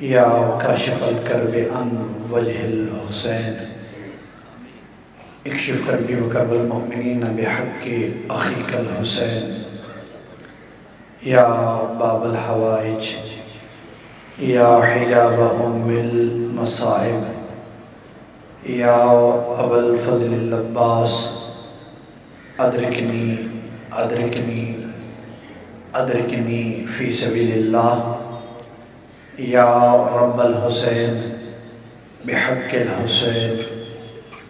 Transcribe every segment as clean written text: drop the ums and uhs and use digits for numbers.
یا کاشف الکرب عن وجہ الحسین اکشف کربی و کرب المؤمنین بحق اخیک الحسین یا باب الحوائج یا حجاب ام المصائب یا ابا الفضل العباس ادرکنی ادرکنی ادرکنی فی سبیل اللہ یا رب الحسین بحق الحسین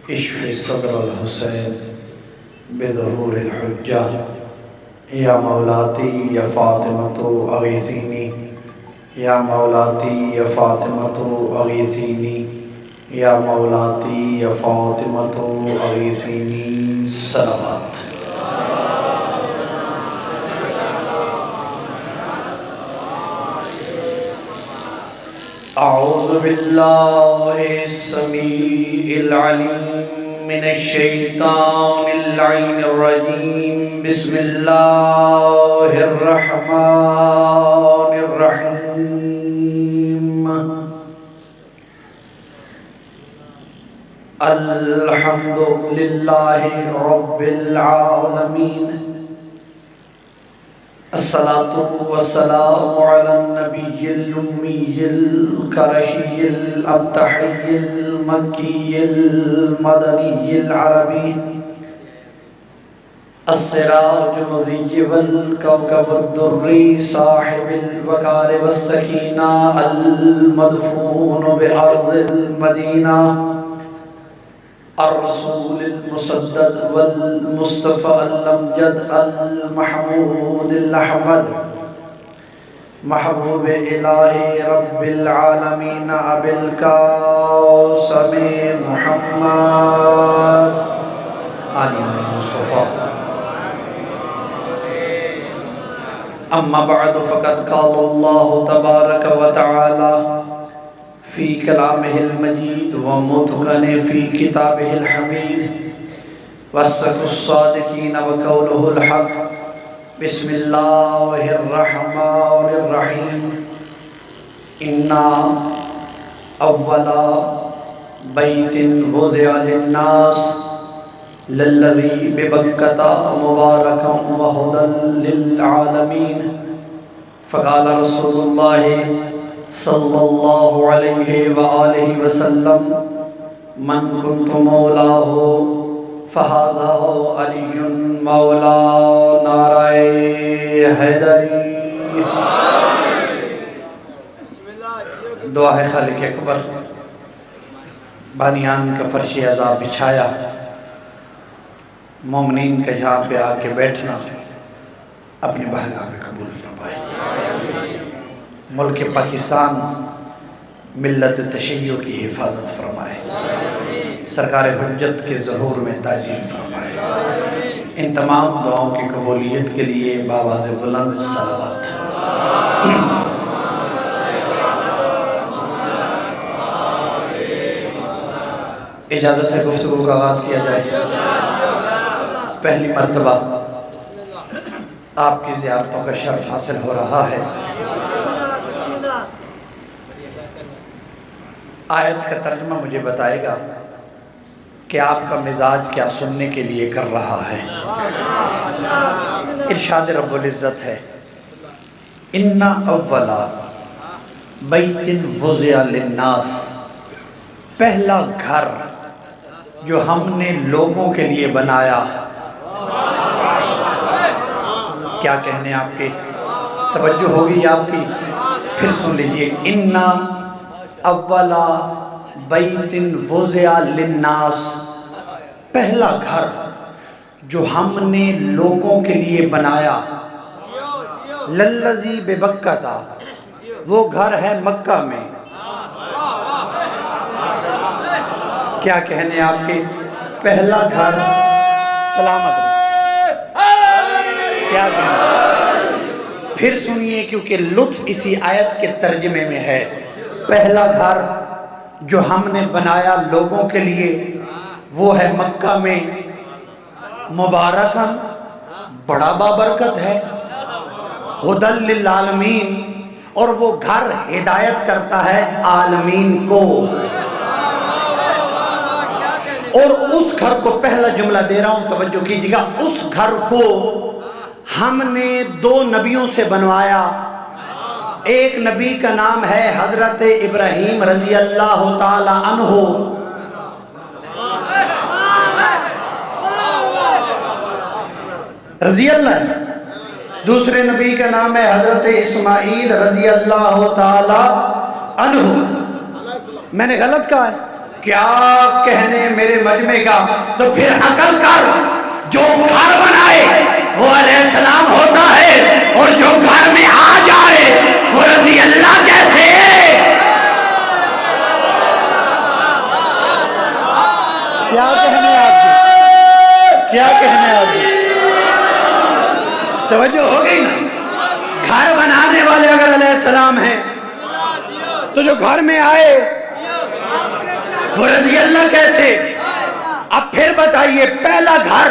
اشف صدر الحسین بظہور الحجہ یا مولاتی یا فاطمۃ اغیثینی یا مولاتی یا فاطمۃ اغیثینی یا مولاتی یا فاطمۃ اغیثینی صلوات اعوذ باللہ السمیع العلیم من الشیطان اللعین الرجیم بسم اللہ الرحمن الرحیم الحمد للہ رب العالمین الصلاة والسلام على النبي الأمي القرشي الأبتحي المكي المدني العربي السراج المضيء والكوكب الدري صاحب الوقار والسكينة المدفون بأرض المدينة الرسول المسدد والمصطفى الأمجد المحمود الأحمد محبوب إله رب العالمين أبي القاسم محمد آل المصطفى أما بعد فقد قال الله تبارك وتعالى في كلامه المجيد ومتقن في كتابه الحميد وصدق الصادقين وقوله الحق بسم الله الرحمن الرحيم إنا أول بيت وضع للناس للذي ببكة مباركا وهدى للعالمين فقال رسول الله صلی اللہ علیہ وآلہ وسلم من کنت مولاه فہذا علی مولا نعرہ حیدری دعا ہے خالق اکبر بانیان کا فرش عذاب بچھایا مومنین کا یہاں پہ آ کے بیٹھنا اپنی بارگاہ میں قبول فرمائے ملک پاکستان ملت تشیع کی حفاظت فرمائے سرکار حجت کے ظہور میں تاجیل فرمائے ان تمام دعاؤں کی قبولیت کے لیے بآواز بلند صلوات اجازت ہے گفتگو کا آغاز کیا جائے پہلی مرتبہ آپ کی زیارتوں کا شرف حاصل ہو رہا ہے آیت کا ترجمہ مجھے بتائے گا کہ آپ کا مزاج کیا سننے کے لیے کر رہا ہے ارشاد رب العزت ہے اِنَّ اَوَّلَ بَيْتٍ وُضِعَ لِلنَّاسِ پہلا گھر جو ہم نے لوگوں کے لیے بنایا کیا کہنے آپ کے توجہ ہوگی آپ کی پھر سن لیجئے اِنَّ اولا بیت وضع للناس پہلا گھر جو ہم نے لوگوں کے لیے بنایا للذی ببکہ وہ گھر ہے مکہ میں کیا کہنے آپ کے پہلا گھر سلامت کیا کہنے پھر سنیے کیونکہ لطف اسی آیت کے ترجمے میں ہے پہلا گھر جو ہم نے بنایا لوگوں کے لیے وہ ہے مکہ میں مبارکاً بڑا بابرکت ہے ہدی للعالمین اور وہ گھر ہدایت کرتا ہے عالمین کو. اور اس گھر کو پہلا جملہ دے رہا ہوں، توجہ کیجیے گا، اس گھر کو ہم نے 2 نبیوں سے بنوایا. ایک نبی کا نام ہے حضرت ابراہیم رضی اللہ تعالی عنہ، رضی اللہ. دوسرے نبی کا نام ہے حضرت اسماعیل رضی اللہ تعالی عنہ. میں نے غلط کہا ہے؟ کیا کہنے میرے مجمع کا. تو پھر عقل کر، جو گھر بنائے وہ علیہ السلام ہوتا ہے، اور جو گھر میں آ جائے وہ رضی اللہ کیسے؟ کیا کہنے آپ کی، کیا کہنے آپ کی؟ توجہ ہو گئی نا. گھر بنانے والے اگر علیہ السلام ہیں تو جو گھر میں آئے وہ رضی اللہ کیسے؟ اب پھر بتائیے، پہلا گھر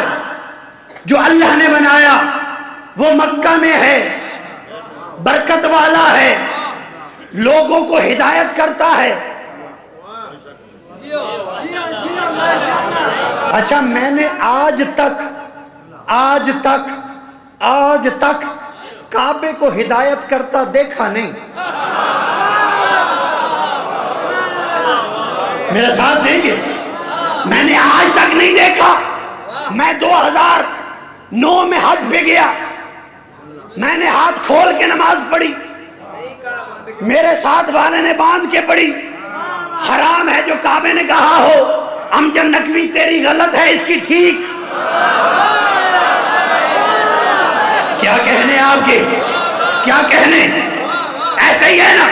جو اللہ نے بنایا وہ مکہ میں ہے، برکت والا ہے، لوگوں کو ہدایت کرتا ہے. اچھا، میں نے آج تک کعبے کو ہدایت کرتا دیکھا نہیں. میرا ساتھ دیں گے؟ میں نے آج تک نہیں دیکھا. میں 2009 میں حج پہ گیا، میں نے ہاتھ کھول کے نماز پڑھی، میرے ساتھ والے نے باندھ کے پڑھی. حرام ہے جو کعبے نے کہا ہو امجد نقوی تیری غلط ہے، اس کی ٹھیک. کیا کہنے آپ کے، کیا کہنے؟ ایسے ہی ہے نا،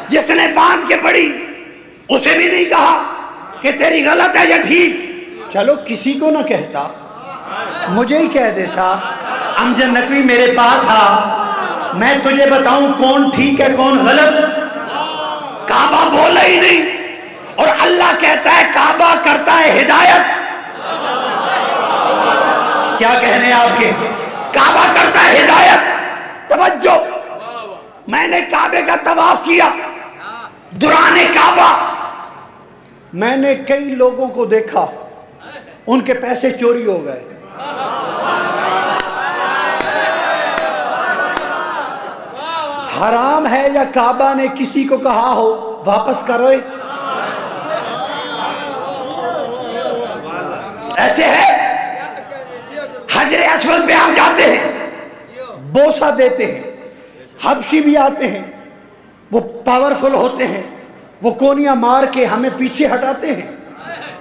جس نے باندھ کے پڑھی اسے بھی نہیں کہا کہ تیری غلط ہے یا ٹھیک. چلو کسی کو نہ کہتا، مجھے ہی کہہ دیتا، امجد نقوی میرے پاس آ، میں تجھے بتاؤں کون ٹھیک ہے کون غلط. کعبہ بولا ہی نہیں، اور اللہ کہتا ہے کعبہ کرتا ہے ہدایت. کیا کہنے آپ کے؟ کعبہ کرتا ہے ہدایت. توجہ، میں نے کعبے کا طواف کیا، دوران کعبہ میں نے کئی لوگوں کو دیکھا ان کے پیسے چوری ہو گئے. حرام ہے یا کعبہ نے کسی کو کہا ہو واپس کرو؟ ایسے ہے. حجر اسود پہ ہم جاتے ہیں، بوسہ دیتے ہیں، حبشی بھی آتے ہیں، وہ پاورفل ہوتے ہیں، وہ کونیاں مار کے ہمیں پیچھے ہٹاتے ہیں،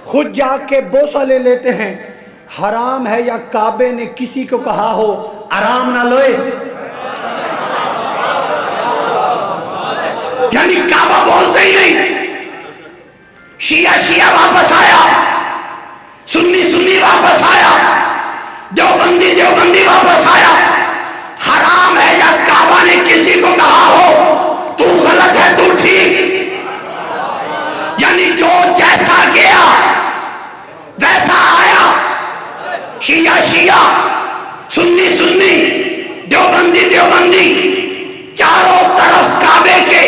خود جا کے بوسہ لے لیتے ہیں. حرام ہے یا کعبے نے کسی کو کہا ہو آرام نہ لوئے؟ یعنی کعبہ بولتے ہی نہیں. شیعہ واپس آیا، سنی واپس آیا، دیوبندی واپس آیا. حرام ہے یا کعبہ نے کسی کو کہا ہو تو غلط ہے تو ٹھیک؟ یعنی جو جیسا گیا ویسا آیا. شیعہ، سنی، دیوبندی، چاروں طرف کعبے کے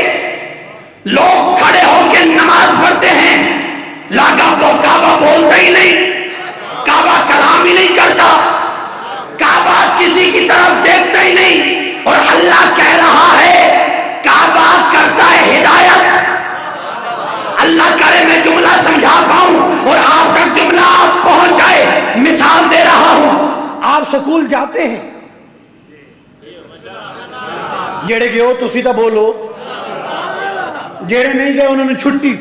لوگ کھڑے ہو کے نماز پڑھتے ہیں، لاگا وہ کعبہ بولتا ہی نہیں، کعبہ کلام ہی نہیں کرتا، کعبہ کسی کی طرف دیکھتا ہی نہیں. اور اللہ کہہ رہا ہے کعبہ کرتا ہے ہدایت. اللہ کرے میں جملہ سمجھا پاؤں اور آپ تک جملہ پہنچ جائے. مثال دے رہا ہوں، آپ سکول جاتے ہیں، جڑے گئے ہو تو سیدھا بولو، جڑے نہیں گئے انہوں نے چھٹی.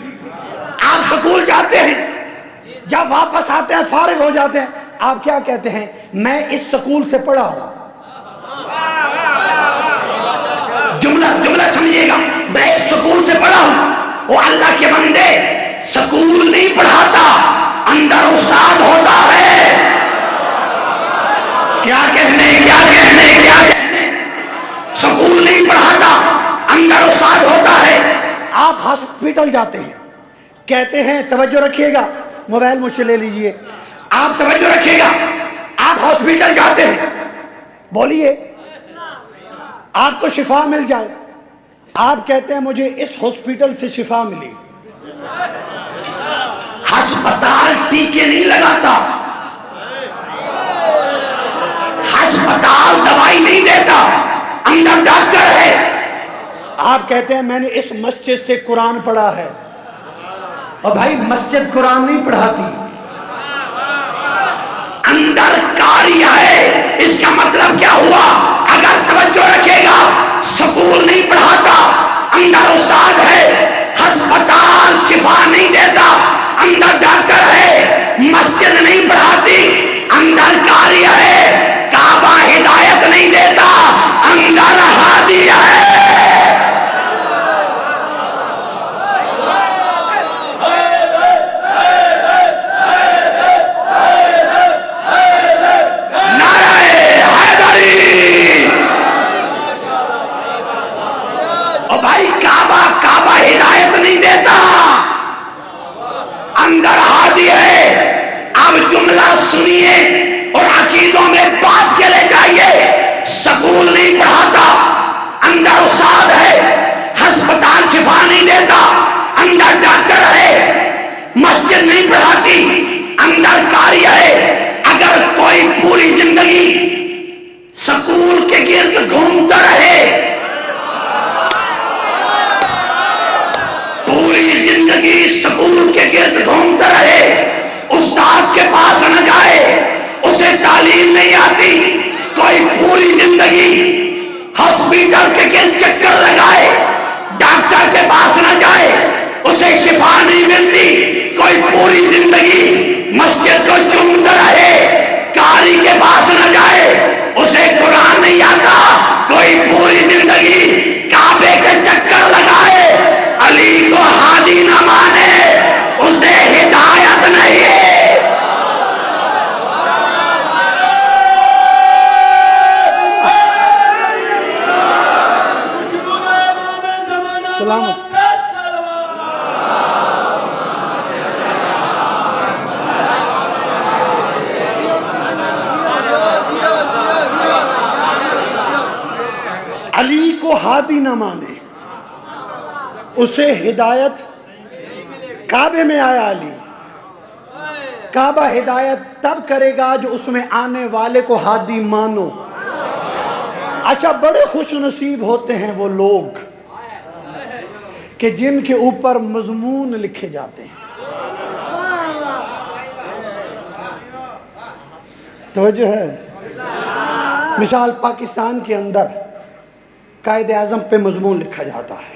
آپ سکول جاتے ہیں، جب واپس آتے ہیں فارغ ہو جاتے ہیں، آپ کیا کہتے ہیں؟ میں اس سکول سے پڑھا ہوں. جملہ سمجھیے گا، میں اس سکول سے پڑھا ہوں. وہ اللہ کے بندے، سکول نہیں پڑھاتا، اندر استاد ہوتا ہے. کیا کہنے؟ سکول نہیں پڑھاتا، اندر استاد ہوتا ہے. آپ ہاسپٹل جاتے ہیں، کہتے ہیں توجہ رکھیے گا، موبائل مجھ سے لے لیجئے، آپ توجہ رکھیے گا. آپ ہاسپٹل جاتے ہیں، بولیے آپ کو شفا مل جائے، آپ کہتے ہیں مجھے اس ہاسپٹل سے شفا ملی. ہسپتال ٹیکے نہیں لگاتا، ہسپتال دوائی نہیں دیتا، اندر ڈاکٹر ہے. آپ کہتے ہیں میں نے اس مسجد سے قرآن پڑھا ہے، اور بھائی مسجد قرآن نہیں پڑھاتی، اندر کاریہ ہے. اس کا مطلب کیا ہوا؟ اگر توجہ رکھے گا، سکول نہیں پڑھاتا، اندر استاد ہے. ہسپتال شفا نہیں دیتا، اندر ڈاکٹر ہے. مسجد نہیں پڑھاتی، اندر کاریہ ہے. کعبہ ہدایت نہیں دیتا، اندر ہادی ہے. کعبہ ہدایت نہیں دیتا، اندر ہادی ہے. اب جملہ سنیے اور عقیدوں میں بات کے لے جائیے. سکول نہیں پڑھاتا، اندر استاد ہے. ہسپتال شفا نہیں دیتا، اندر ڈاکٹر ہے. مسجد نہیں پڑھاتی، اندر کاریہ ہے. اگر کوئی پوری زندگی سکول کے گرد گھومتا رہے، سکول کے گرد گھومتا رہے، استاد کے پاس نہ جائے، اسے تعلیم نہیں آتی. کوئی پوری زندگی ہاسپٹل کے گرد چکر لگائے، ڈاکٹر کے پاس نہ جائے، اسے شفا نہیں ملتی. کوئی پوری زندگی مسجد کو چومتا رہے، قاری کے پاس نہ جائے، اسے قرآن نہیں آتا. کوئی پوری زندگی کعبے کے چکر لگائے، علی کو ہادی نہ مانے، اسے ہدایت نہیں. سلامت. علی کو ہادی نہ مانے، اسے ہدایت. کعبے میں آیا علی، کعبہ ہدایت تب کرے گا جو اس میں آنے والے کو ہادی مانو. اچھا، بڑے خوش نصیب ہوتے ہیں وہ لوگ کہ جن کے اوپر مضمون لکھے جاتے ہیں. توجہ ہے؟ مثال پاکستان کے اندر قائد اعظم پہ مضمون لکھا جاتا ہے،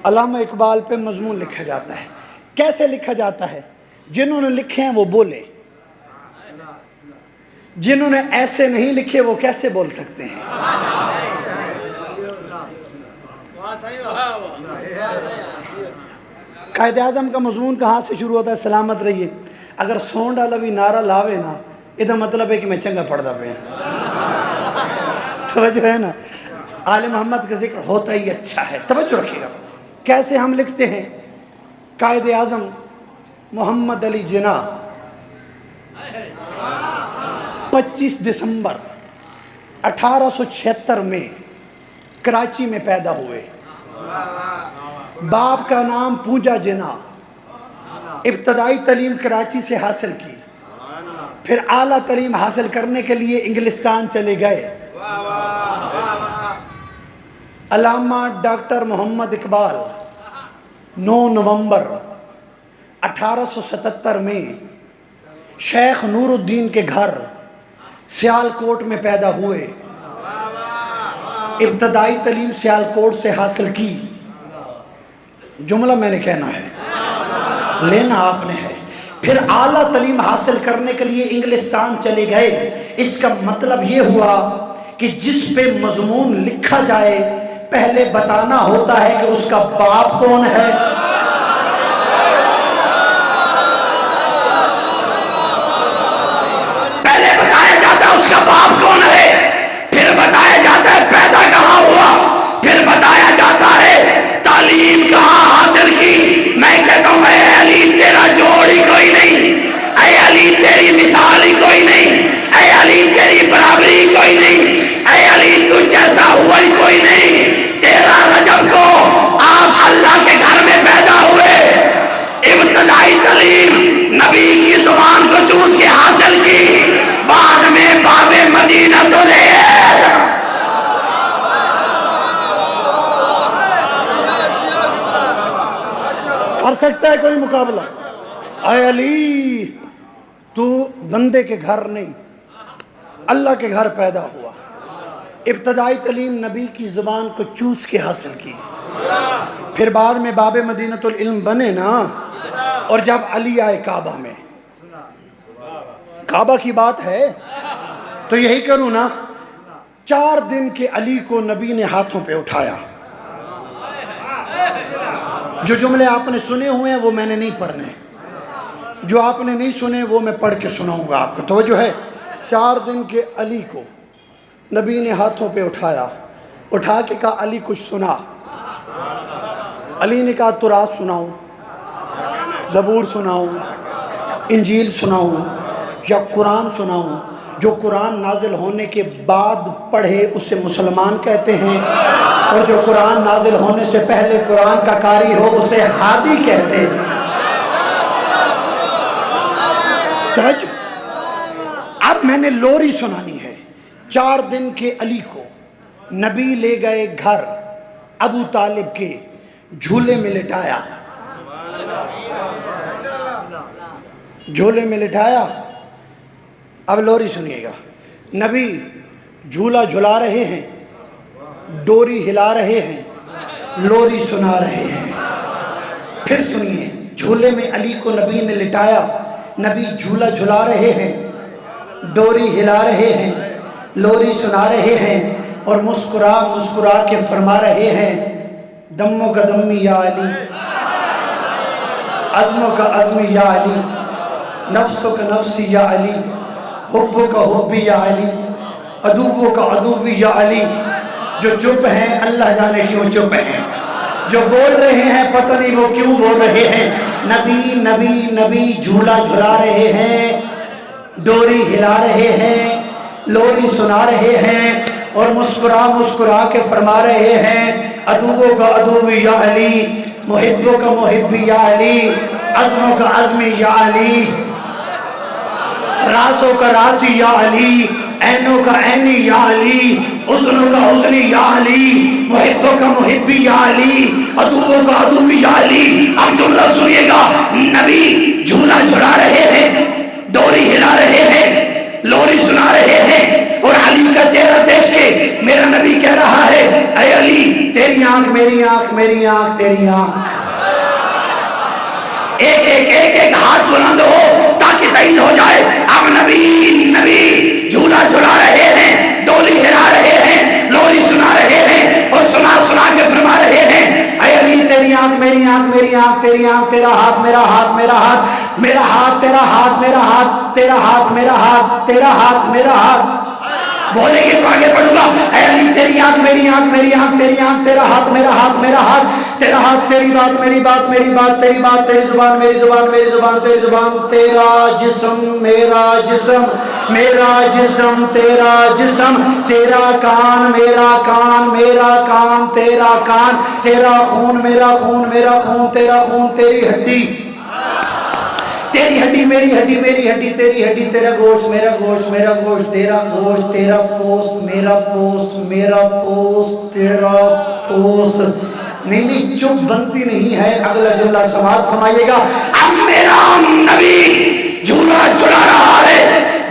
علامہ اقبال پہ مضمون لکھا جاتا ہے. کیسے لکھا جاتا ہے؟ جنہوں نے لکھے ہیں وہ بولے، جنہوں نے ایسے نہیں لکھے وہ کیسے بول سکتے ہیں؟ قائد اعظم کا مضمون کہاں سے شروع ہوتا ہے؟ سلامت رہیے. اگر سونڈ والا بھی نعرہ لاوے نا، یہ مطلب ہے کہ میں چنگا پڑھتا پہ. توجہ ہے نا؟ آل محمد کا ذکر ہوتا ہی اچھا ہے. توجہ رکھیے گا. کیسے ہم لکھتے ہیں؟ قائد اعظم محمد علی جناح 25 دسمبر 1876 میں کراچی میں پیدا ہوئے. باپ کا نام پونجا جناح. ابتدائی تعلیم کراچی سے حاصل کی، پھر اعلیٰ تعلیم حاصل کرنے کے لیے انگلستان چلے گئے. علامہ ڈاکٹر محمد اقبال 9 نومبر 1877 میں شیخ نور الدین کے گھر سیالکوٹ میں پیدا ہوئے. ابتدائی تعلیم سیالکوٹ سے حاصل کی. جملہ میں نے کہنا ہے، لینا آپ نے ہے. پھر اعلیٰ تعلیم حاصل کرنے کے لیے انگلستان چلے گئے. اس کا مطلب یہ ہوا کہ جس پہ مضمون لکھا جائے پہلے بتانا ہوتا ہے کہ اس کا باپ کون ہے. پہلے بتایا جاتا ہے اس کا باپ کون ہے، پھر بتایا جاتا ہے پیدا کہاں ہوا، پھر بتایا جاتا ہے تعلیم کہاں حاصل کی. میں کہتا ہوں اے علی تیرا جوڑ ہی کوئی نہیں، اے علی تیری مثال ہی کوئی نہیں، اے علی تیری برابری کوئی نہیں، اے علی تو جیسا ہوا ہی کوئی نہیں. کر سکتا ہے کوئی مقابلہ؟ اے علی تو بندے کے گھر نہیں اللہ کے گھر پیدا ہوا، ابتدائی تعلیم نبی کی زبان کو چوس کے حاصل کی، پھر بعد میں باب مدینۃ العلم بنے نا، اور جب علی آئے کعبہ میں، کعبہ کی بات ہے تو یہی کروں نا، 4 دن کے علی کو نبی نے ہاتھوں پہ اٹھایا۔ جو جملے آپ نے سنے ہوئے ہیں وہ میں نے نہیں پڑھنے، جو آپ نے نہیں سنے وہ میں پڑھ کے سناؤں گا آپ کو، توجہ ہے۔ 4 دن کے علی کو نبی نے ہاتھوں پہ اٹھایا، اٹھا کے کہا علی کچھ سنا۔ علی نے کہا تورات سناؤں، زبور سناؤں، انجیل سناؤں یا قرآن سناؤں؟ جو قرآن نازل ہونے کے بعد پڑھے اسے مسلمان کہتے ہیں، اور جو قرآن نازل ہونے سے پہلے قرآن کا قاری ہو اسے ہادی کہتے ہیں۔ توجہ، اب میں نے لوری سنانی ہے۔ 4 دن کے علی کو نبی لے گئے گھر، ابو طالب کے جھولے میں لٹایا، جھولے میں لٹایا۔ اب لوری سنیے گا، نبی جھولا جھلا رہے ہیں، ڈوری ہلا رہے ہیں، لوری سنا رہے ہیں۔ پھر سنیے، جھولے میں علی کو نبی نے لٹایا، نبی جھولا جھلا رہے ہیں، ڈوری ہلا رہے ہیں، لوری سنا رہے ہیں، اور مسکرا مسکرا کے فرما رہے ہیں دموں کا دمی یا علی، عزموں کا عزمی یا علی، نفسوں کا نفسی یا علی، حبوں کا حبی یا علی، عدووں کا عدوی یا علی۔ جو چپ ہیں اللہ جانے کیوں چپ ہیں، جو بول رہے ہیں پتہ نہیں وہ کیوں بول رہے ہیں۔ نبی نبی نبی جھولا جھلا رہے ہیں، ڈوری ہلا رہے ہیں، لوری سنا رہے ہیں، اور مسکرا مسکرا کے فرما رہے ہیں عدووں کا عدوی یا علی، محبوں کا محبی یا علی، عزموں کا عزمی یا علی، رازوں کا رازی یا علی، عینوں کا عینی یا علی، حسنوں کا حسنی یا علی، محبوں کا محبی یا علی، عدووں کا عدوی یا علی۔ اب جملہ سنیے گا، نبی جھولا جھلا رہے ہیں، ڈوری ہلا رہے ہیں، لوری سنا رہے ہیں، اور علی کا چہرہ دیکھ کے میرا نبی کہہ رہا ہے اے علی تیری آنکھ میری آنکھ، میری آنکھ تیری آنکھ۔ ایک ایک ایک ایک ہاتھ بلند ہو تاکہ تعین ہو جائے۔ اب نبی جھولا جھلا رہے ہیں، ڈولی ہلا رہے ہیں، لوری سنا رہے ہیں، اور سنا سنا کے فرما رہے ہیں اے علی تیری آنکھ میری آنکھ، میری آنکھ تیری آنکھ، تیرا ہاتھ میرا ہاتھ، میرا ہاتھ میرا ہاتھ، تیرا ہاتھ میرا ہاتھ، تیرا ہاتھ میرا ہاتھ، تیرا ہاتھ میرا ہاتھ۔ بولے گے تو آگے پڑھوں گا، اے علی تیری آنکھ میری آنکھ، میری آنکھ تیری آنکھ، تیرا ہاتھ میرا ہاتھ، میرا ہاتھ تیرا ہاتھ، تیری بات میری بات، میری بات تیری بات، تیری زبان میری زبان، میری زبان تیری زبان، تیرا جسم میرا جسم، میرا جسم تیرا جسم، تیرا کان میرا کان، میرا کان تیرا کان، تیرا خون میرا خون، میرا خون تیرا خون، تیری ہڈی تیری ہڈی میری ہڈی، میری ہڈی تیری ہڈی، تیرا گوشت میرا گوشت، میرا گوشت تیرا گوشت، تیرا پوست میرا پوست، میرا پوست تیرا پوست۔ نہیں چپ بنتی نہیں ہے، اگلا جملہ سماعت فرمائیے گا۔ اب میرا نبی جھولا جھلا رہا ہے،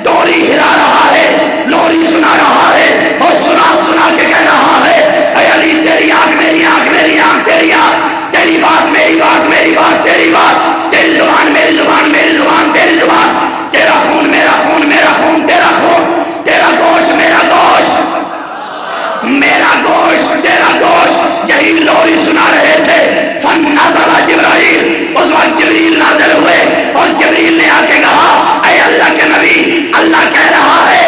ڈوری ہلا رہا ہے، لوری سنا رہا ہے، اور سنا سنا کے کہہ رہا ہے اے علی تیری آنکھ میری آنکھ، میری آنکھ تیری آنکھ، تیری بات میری بات، میری بات تیری بات، تیری زبان میری زبان، میری زبان تیری زبان، تیرا خون میرا خون، میرا خون تیرا خون، تیرا گوشت میرا گوشت، میرا گوشت تیرا گوشت۔ یہی لوری سنا رہے تھے، فنزل جبرائیل، اس وقت جبریل نازل ہوئے، اور جبریل نے آ کے کہا اے اللہ کے نبی اللہ کہہ رہا ہے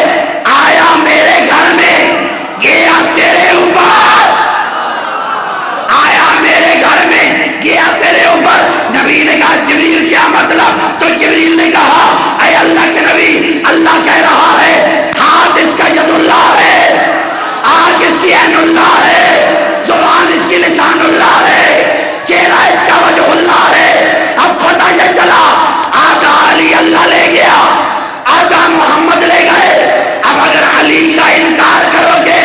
آیا میرے گھر میں گیا تیرے اوپر، آیا میرے گھر میں گیا تیرے اوپر۔ نبی نے کہا جبریل کیا مطلب؟ تو جبریل نے کہا اے اللہ کے نبی اللہ کہہ رہا ہے ہاتھ اس کا ید اللہ ہے، آنکھ اس کی عین اللہ ہے، زبان اس کی لسان اللہ ہے، چہرہ اس کا وجہ اللہ ہے۔ اب پتہ یہ چلا آقا علی اللہ لے گیا، آقا محمد لے گئے۔ اب اگر علی کا انکار کرو گے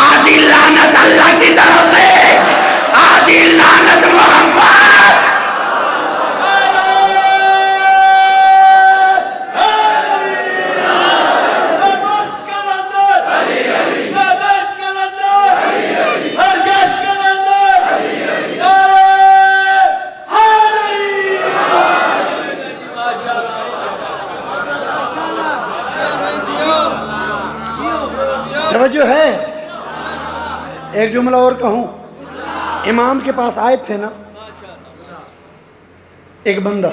آدھی لعنت اللہ کی طرف سے، آدھی لعنت محمد۔ ایک جملہ اور کہوں، امام کے پاس آئے تھے نا ایک بندہ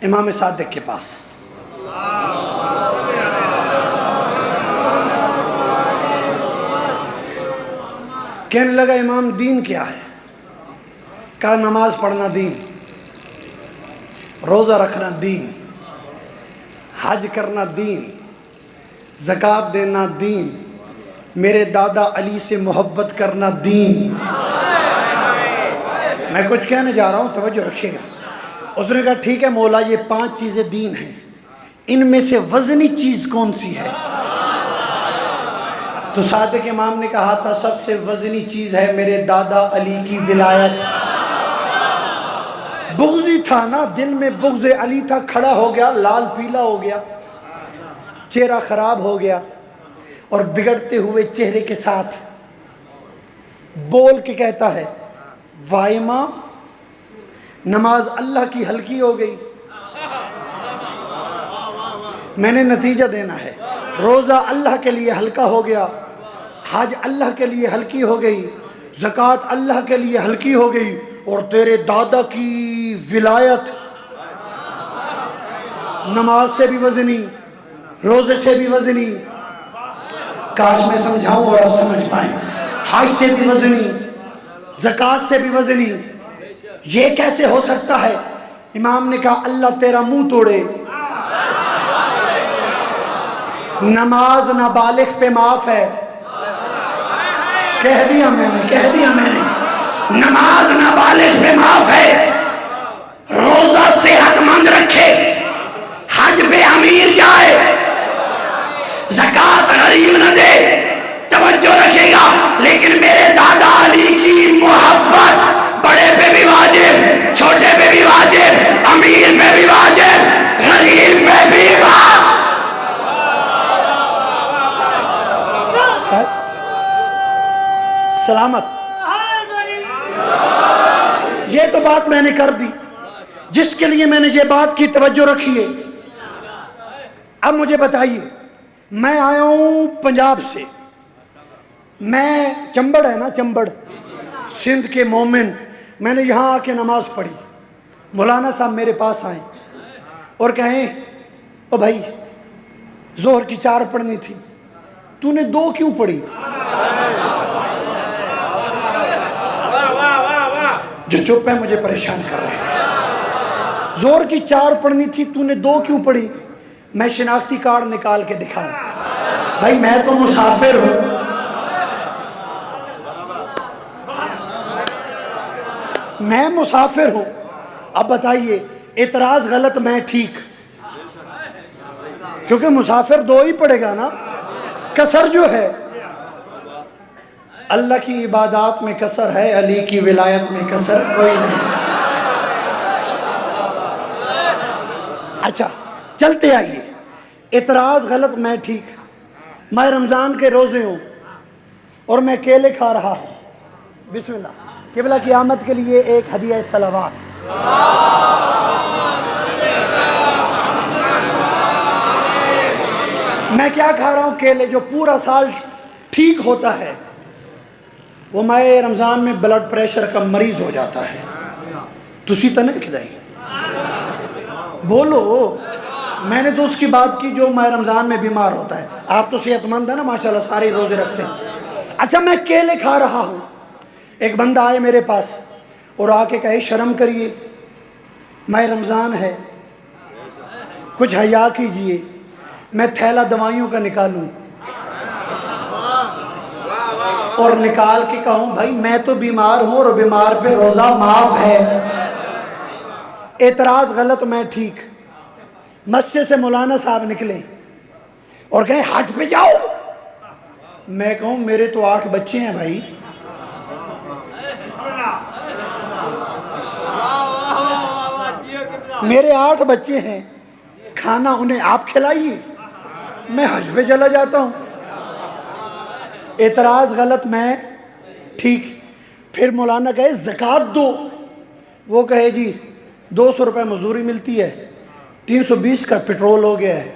امام صادق کے پاس، کہنے لگا امام دین کیا ہے؟ کہا نماز پڑھنا دین، روزہ رکھنا دین، حج کرنا دین، زکوٰۃ دینا دین، میرے دادا علی سے محبت کرنا دین۔ میں کچھ کہنے جا رہا ہوں، توجہ رکھیے گا۔ اس نے کہا ٹھیک ہے مولا، یہ 5 چیزیں دین ہیں، ان میں سے وزنی چیز کون سی ہے؟ تو صادق امام نے کہا تھا سب سے وزنی چیز ہے میرے دادا علی کی ولایت۔ بغضی تھا نا، دل میں بغض علی تھا، کھڑا ہو گیا، لال پیلا ہو گیا، چہرہ خراب ہو گیا، اور بگڑتے ہوئے چہرے کے ساتھ بول کے کہتا ہے واہ امام، نماز اللہ کی ہلکی ہو گئی۔ میں نے نتیجہ دینا ہے، روزہ اللہ کے لیے ہلکا ہو گیا، حج اللہ کے لیے ہلکی ہو گئی، زکوٰۃ اللہ کے لیے ہلکی ہو گئی، اور تیرے دادا کی ولایت نماز سے بھی وزنی، روزے سے بھی وزنی، کاش میں سمجھاؤں اور آپ سمجھ پائیں، حج سے بھی وزنی، زکوٰۃ سے بھی وزنی۔ یہ کیسے ہو سکتا ہے؟ امام نے کہا اللہ تیرا منہ توڑے، نماز نابالغ پہ معاف ہے۔ کہہ دیا میں نے، نماز نابالغ پہ معاف ہے، روزہ صحت مند رکھے، حج پہ امیر جائے، زکوٰۃ غریب نہ دے، توجہ رکھے گا، لیکن میرے دادا علی کی محبت بڑے پہ بھی واجب، چھوٹے پہ بھی واجب، امیر پہ بھی واجب، غریب پہ بھی واجب۔ سلامت۔ یہ تو بات میں نے کر دی جس کے لیے میں نے یہ بات کی، توجہ رکھیے۔ اب مجھے بتائیے، میں آیا ہوں پنجاب سے، میں چمبڑ ہے نا، چمبڑ سندھ کے مومن، میں نے یہاں آ کے نماز پڑھی، مولانا صاحب میرے پاس آئیں اور کہیں او بھائی ظہر کی 4 پڑھنی تھی، تو نے 2 کیوں پڑھی؟ جو چپ ہے مجھے پریشان کر رہے ہیں۔ ظہر کی 4 پڑھنی تھی، تو نے 2 کیوں پڑھی؟ میں شناختی کارڈ نکال کے دکھاؤں؟ بھائی میں تو مسافر ہوں، میں مسافر ہوں۔ اب بتائیے اعتراض غلط میں ٹھیک؟ کیونکہ مسافر 2 ہی پڑھے گا نا، کسر جو ہے اللہ کی عبادات میں کسر ہے، علی کی ولایت میں کسر کوئی نہیں۔ اچھا چلتے آئیے، اعتراض غلط میں ٹھیک۔ میں رمضان کے روزے ہوں اور میں کیلے کھا رہا ہوں، بسم اللہ، قبلہ کی آمد کے لیے ایک ہدیہ صلوات۔ میں کیا کھا رہا ہوں؟ کیلے، جو پورا سال ٹھیک ہوتا ہے، وہ میں رمضان میں بلڈ پریشر کا مریض ہو جاتا ہے۔ تسی تو نہیں کھدائی بولو، میں نے تو اس کی بات کی جو میں رمضان میں بیمار ہوتا ہے۔ آپ تو صحت مند ہے نا ماشاءاللہ، سارے روزے رکھتے ہیں۔ اچھا میں کیلے کھا رہا ہوں، ایک بندہ آئے میرے پاس اور آ کے کہے شرم کریے، میں رمضان ہے، کچھ حیا کیجئے، میں تھیلا دوائیوں کا نکالوں اور نکال کے کہوں بھائی میں تو بیمار ہوں اور بیمار پہ روزہ معاف ہے۔ اعتراض غلط میں ٹھیک۔ مسجد سے مولانا صاحب نکلے اور کہیں حج پہ جاؤ، میں کہوں میرے تو 8 بچے ہیں بھائی، میرے 8 بچے ہیں، کھانا انہیں آپ کھلائیے، میں حج پہ چلا جاتا ہوں۔ اعتراض غلط میں ٹھیک۔ پھر مولانا کہے زکوٰۃ دو، وہ کہے جی 200 روپے مزوری ملتی ہے، 320 کا پیٹرول ہو گیا ہے۔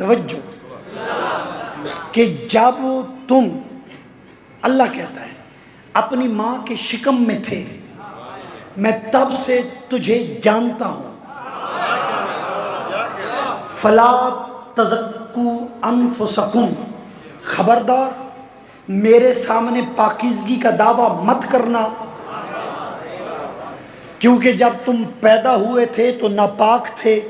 توجہ کہ جب تم، اللہ کہتا ہے، اپنی ماں کے شکم میں تھے میں تب سے تجھے جانتا ہوں، فلا تزکو انفسکم، خبردار میرے سامنے پاکیزگی کا دعویٰ مت کرنا، کیونکہ جب تم پیدا ہوئے تھے تو ناپاک تھے۔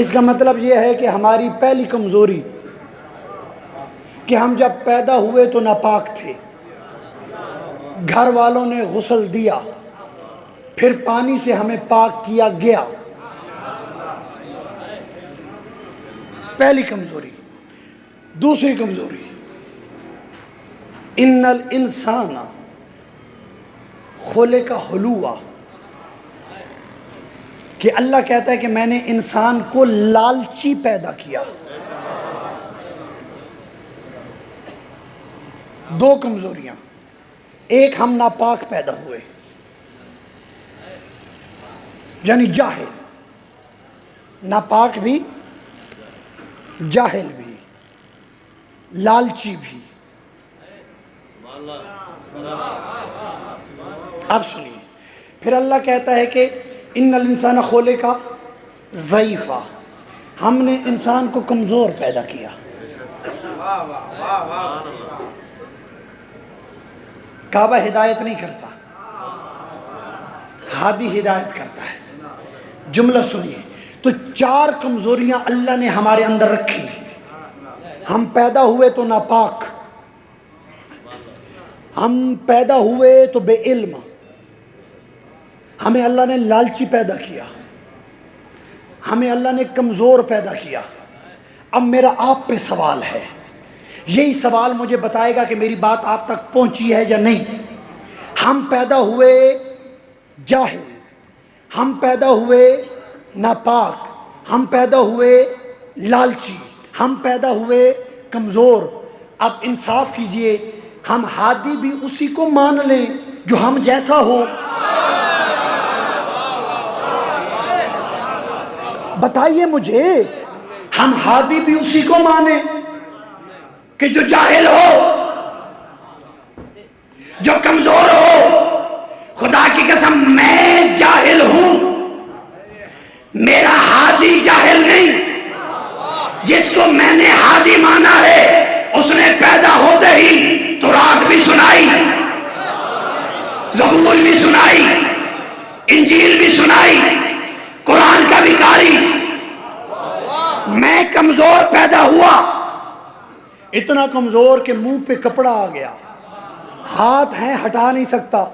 اس کا مطلب یہ ہے کہ ہماری پہلی کمزوری کہ ہم جب پیدا ہوئے تو ناپاک تھے، گھر والوں نے غسل دیا، پھر پانی سے ہمیں پاک کیا گیا، پہلی کمزوری۔ دوسری کمزوری، ان الانسان خلق ہلوعا، کہ اللہ کہتا ہے کہ میں نے انسان کو لالچی پیدا کیا۔ دو کمزوریاں، ایک ہم ناپاک پیدا ہوئے، یعنی جاہل، ناپاک بھی، جاہل بھی، لالچی بھی۔ اب سنیے، پھر اللہ کہتا ہے کہ ان الانسان خلق ضعیفا، ہم نے انسان کو کمزور پیدا کیا۔ کعبہ ہدایت نہیں کرتا، ہادی ہدایت کرتا ہے۔ جملہ سنیے، تو چار کمزوریاں اللہ نے ہمارے اندر رکھی۔ ہم پیدا ہوئے تو ناپاک، ہم پیدا ہوئے تو بے علم، ہمیں اللہ نے لالچی پیدا کیا، ہمیں اللہ نے کمزور پیدا کیا۔ اب میرا آپ پہ سوال ہے، یہی سوال مجھے بتائے گا کہ میری بات آپ تک پہنچی ہے یا نہیں۔ ہم پیدا ہوئے جاہل، ہم پیدا ہوئے ناپاک، ہم پیدا ہوئے لالچی، ہم پیدا ہوئے کمزور۔ اب انصاف کیجئے، ہم ہادی بھی اسی کو مان لیں جو ہم جیسا ہو؟ بتائیے مجھے، ہم ہادی بھی اسی کو مانیں کہ جو جاہل ہو، جو کمزور ہو؟ خدا کی قسم میں جاہل ہوں، میرا ہادی جاہل نہیں۔ جس کو میں نے ہادی مانا ہے اس نے پیدا ہوتے ہی تورات بھی سنائی، زبور بھی سنائی، انجیل بھی سنائی، قرآن کا بھی قاری۔ میں کمزور پیدا ہوا، اتنا کمزور کہ منہ پہ کپڑا آ گیا، ہاتھ ہیں ہٹا نہیں سکتا،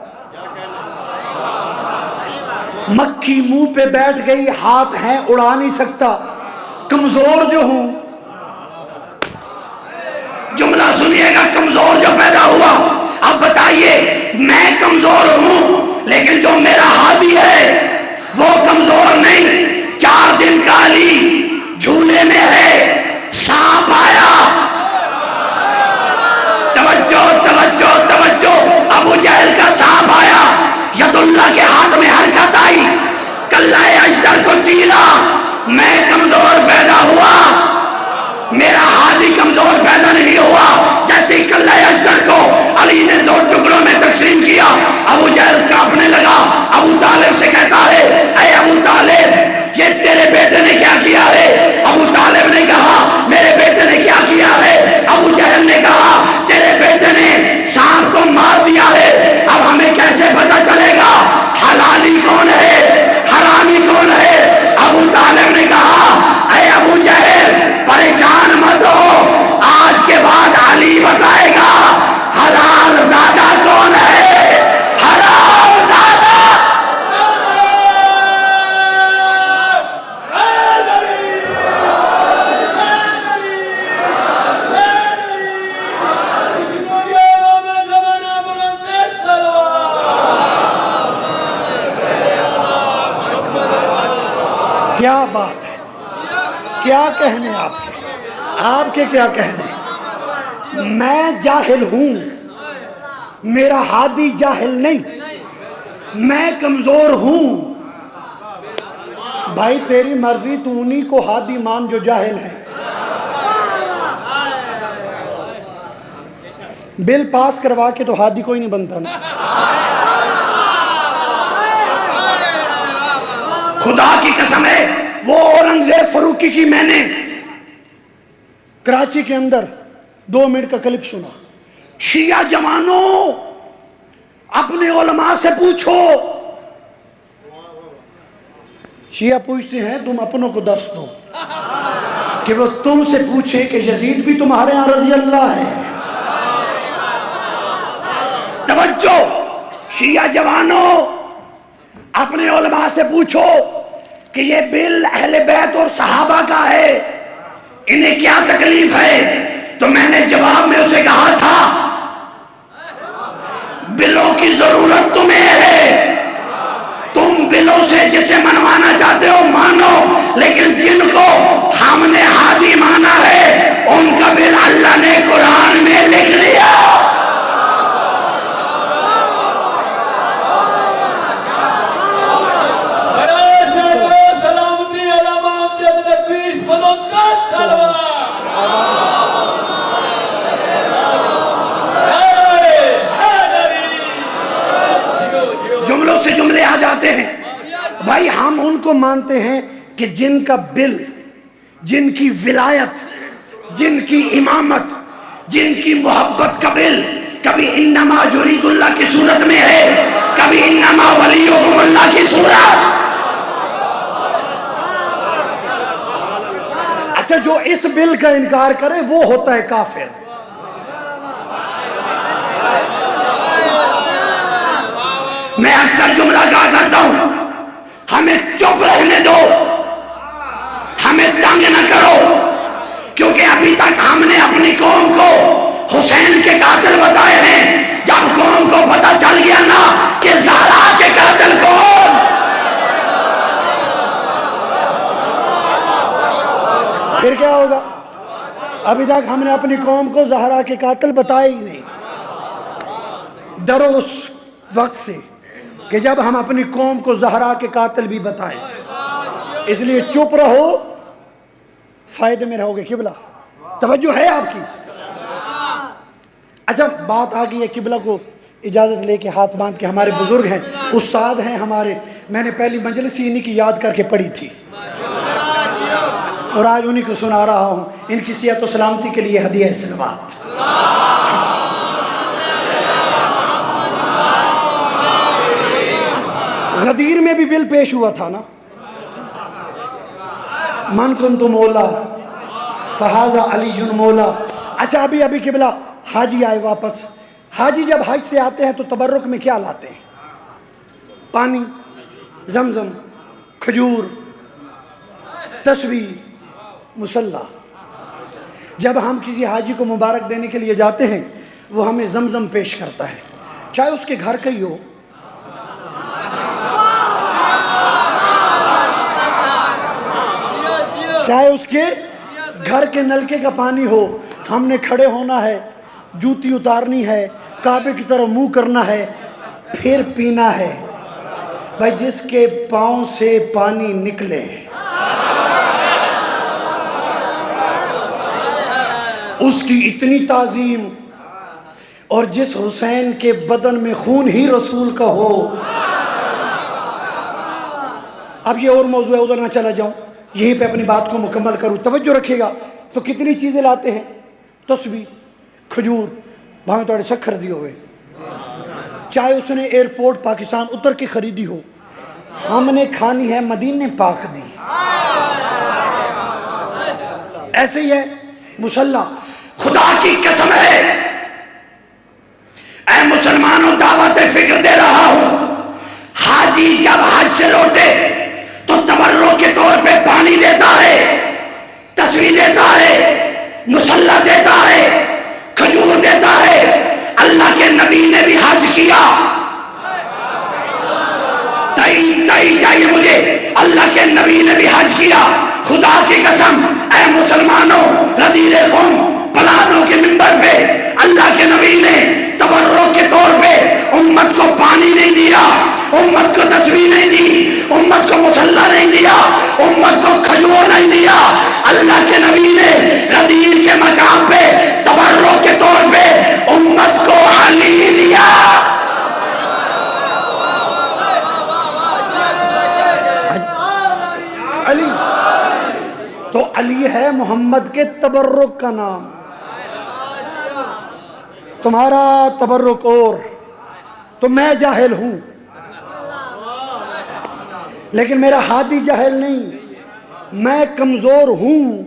مکھی منہ پہ بیٹھ گئی، ہاتھ ہیں اڑا نہیں سکتا، کمزور جو ہوں۔ جملہ سنیے گا، کمزور جو پیدا ہوا۔ اب بتائیے، میں کمزور ہوں لیکن جو میرا ہادی ہے وہ کمزور نہیں۔ 4 دن کا علی جھولے میں ہے، سانپ آیا، توجہ توجہ توجہ، ابو جہل کا سانپ آیا، ید اللہ کے ہاتھ میں حرکت آئی، کلہ اجدر کو چیلا۔ میں کمزور پیدا ہوا، میرا ہادی کمزور پیدا نہیں ہوا۔ جیسے کلہ اجدر کو علی نے 2 ٹکڑوں میں تقسیم کیا، ابو جہل کانپنے لگا، ابو طالب سے کہتا ہے، اے ابو طالب، یہ تیرے بیٹے نے کیا کیا ہے؟ ابو طالب نے کہا، میرے بیٹے نے کیا کیا ہے؟ ابو جہل نے کہا، تیرے بیٹے نے سانپ کو مار دیا ہے۔ اب ہمیں کیسے پتہ چلے گا حلالی کون ہے حرامی کون ہے؟ ابو طالب نے کہا، اے ابو جہل، پریشان مت ہو، آج کے بعد علی بتائے گا حلال زادہ کون ہے، حرام زادہ۔ کیا بات ہے، کیا کہنے آپ کے کیا کہنے؟ میں جاہل ہوں، میرا ہادی جاہل نہیں، میں کمزور ہوں، بھائی تیری مرضی، تو انہی کو ہادی مان جو جاہل ہے. بل پاس کروا کے تو ہادی کوئی نہیں بنتا نا. خدا کی قسم ہے، وہ اورنگزیب فاروقی کی میں نے کراچی کے اندر 2 منٹ کا کلپ سنا. شیعہ جوانوں اپنے علماء سے پوچھو. شیعہ پوچھتے ہیں تم اپنوں کو درس دو کہ وہ تم سے پوچھے کہ یزید بھی تمہارے ہاں رضی اللہ ہے. توجہ، شیعہ جوانوں اپنے علماء سے پوچھو کہ یہ بل اہل بیت اور صحابہ کا ہے، انہیں کیا تکلیف ہے. تو میں نے جواب میں اسے کہا تھا بلوں کی ضرورت تمہیں ہے، تم بلوں سے جسے منوانا چاہتے ہو مانو، لیکن جن کو ہم نے ہادی مانا ہے ان کا بل اللہ نے قرآن میں لکھ لیا. جملوں سے جملے آ جاتے ہیں. بھائی ہم ان کو مانتے ہیں کہ جن کا بل، جن کی ولایت، جن کی امامت، جن کی محبت کا بل کبھی انما یرید اللہ کی صورت میں ہے، کبھی انما ولیکم اللہ کی صورت. اچھا جو اس بل کا انکار کرے وہ ہوتا ہے کافر. میں اکثر جملہ کہا کرتا ہوں، ہمیں چپ رہنے دو، ہمیں تنگ نہ کرو، کیونکہ ابھی تک ہم نے اپنی قوم کو حسین کے قاتل بتائے ہیں. جب قوم کو پتہ چل گیا نا کہ زہرا کے قاتل کون، پھر کیا ہوگا؟ ابھی تک ہم نے اپنی قوم کو زہرا کے قاتل بتائے ہی نہیں. ڈرو اس وقت سے کہ جب ہم اپنی قوم کو زہرا کے قاتل بھی بتائیں. اس لیے چپ رہو، فائدے میں رہو گے. قبلہ توجہ ہے آپ کی؟ اچھا بات آ گئی ہے قبلہ کو اجازت لے کے ہاتھ باندھ کے. ہمارے بزرگ ہیں، استاد ہیں ہمارے، میں نے پہلی مجلس ہی انہی کی یاد کر کے پڑھی تھی اور آج انہی کو سنا رہا ہوں. ان کی صحت و سلامتی کے لیے ہدیہ صلوات. غدیر میں بھی بل پیش ہوا تھا نا، من کنت مولا فہذا علی مولا. اچھا ابھی قبلہ حاجی آئے واپس. حاجی جب حج سے آتے ہیں تو تبرک میں کیا لاتے ہیں؟ پانی، زمزم، کھجور، تسبیح، مصلی. جب ہم کسی حاجی کو مبارک دینے کے لیے جاتے ہیں وہ ہمیں زمزم پیش کرتا ہے، چاہے اس کے گھر کا ہی ہو. چاہے اس کے گھر کے نلکے کا پانی ہو. ہم نے کھڑے ہونا ہے، جوتی اتارنی ہے، کعبے کی طرف منہ کرنا ہے، پھر پینا ہے. بھائی جس کے پاؤں سے پانی نکلے اس کی اتنی تعظیم، اور جس حسین کے بدن میں خون ہی رسول کا ہو. اب یہ اور موضوع ہے، ادھر نہ چلا جاؤں، یہیں پہ اپنی بات کو مکمل کروں. توجہ رکھیے گا. تو کتنی چیزیں لاتے ہیں؟ تسبیح، کھجور، بھاویں توڑے شکر دی ہوئے، چاہے اس نے ایئرپورٹ پاکستان اتر کے خریدی ہو، ہم نے کھانی ہے مدینے پاک دی. ایسے ہی ہے مصلی. خدا کی قسم ہے اے مسلمانوں دعوت فکر دے رہا ہوں، حاجی جب حج سے لوٹے تو تبرک کے طور پہ پانی دیتا ہے، تصویر دیتا ہے، مصلی دیتا ہے، کھجور دیتا ہے. اللہ کے نبی نے بھی حج کیا. تائید چاہیے مجھے، اللہ کے نبی نے بھی حج کیا. خدا کی قسم اے مسلمانوں، غدیر خون پلانوں کے منبر پہ اللہ کے نبی نے تبرک کے طور پہ امت کو پانی نہیں دیا، امت کو تصویر نہیں دی، امت کو مصلی نہیں دیا، امت کو کھجور نہیں دیا. اللہ کے نبی نے غدیر کے مقام پہ تبرک کے طور پہ امت کو علی دیا. علی تو علی ہے محمد کے تبرک کا نام. تمہارا تبرک اور تو میں جاہل ہوں، لیکن میرا ہادی جاہل نہیں. میں کمزور ہوں،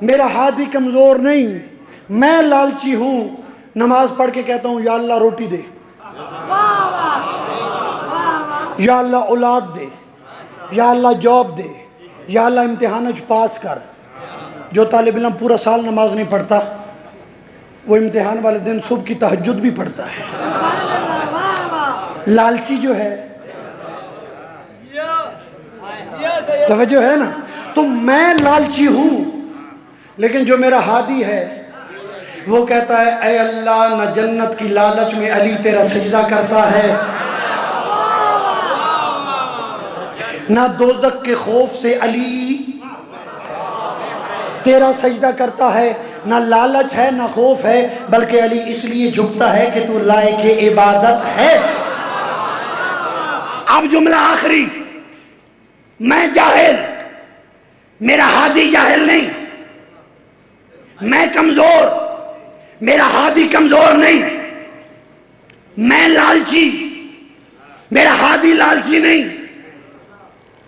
میرا ہادی کمزور نہیں. میں لالچی ہوں، نماز پڑھ کے کہتا ہوں یا اللہ روٹی دے، یا اللہ اولاد دے، یا اللہ جاب دے، یا اللہ امتحان پاس کر. جو طالب علم پورا سال نماز نہیں پڑھتا وہ امتحان والے دن صبح کی تہجد بھی پڑھتا ہے. لالچی جو ہے، توجہ ہے نا. تو میں لالچی ہوں، لیکن جو میرا ہادی ہے وہ کہتا ہے اے اللہ نہ جنت کی لالچ میں علی تیرا سجدہ کرتا ہے، نہ دوزخ کے خوف سے علی تیرا سجدہ کرتا ہے. نہ لالچ ہے نہ خوف ہے، بلکہ علی اس لیے جھکتا ہے کہ تو لائق عبادت ہے. اب جملہ آخری، میں جاہل، میرا ہادی جاہل نہیں. میں کمزور، میرا ہادی کمزور نہیں. میں لالچی، میرا ہادی لالچی نہیں.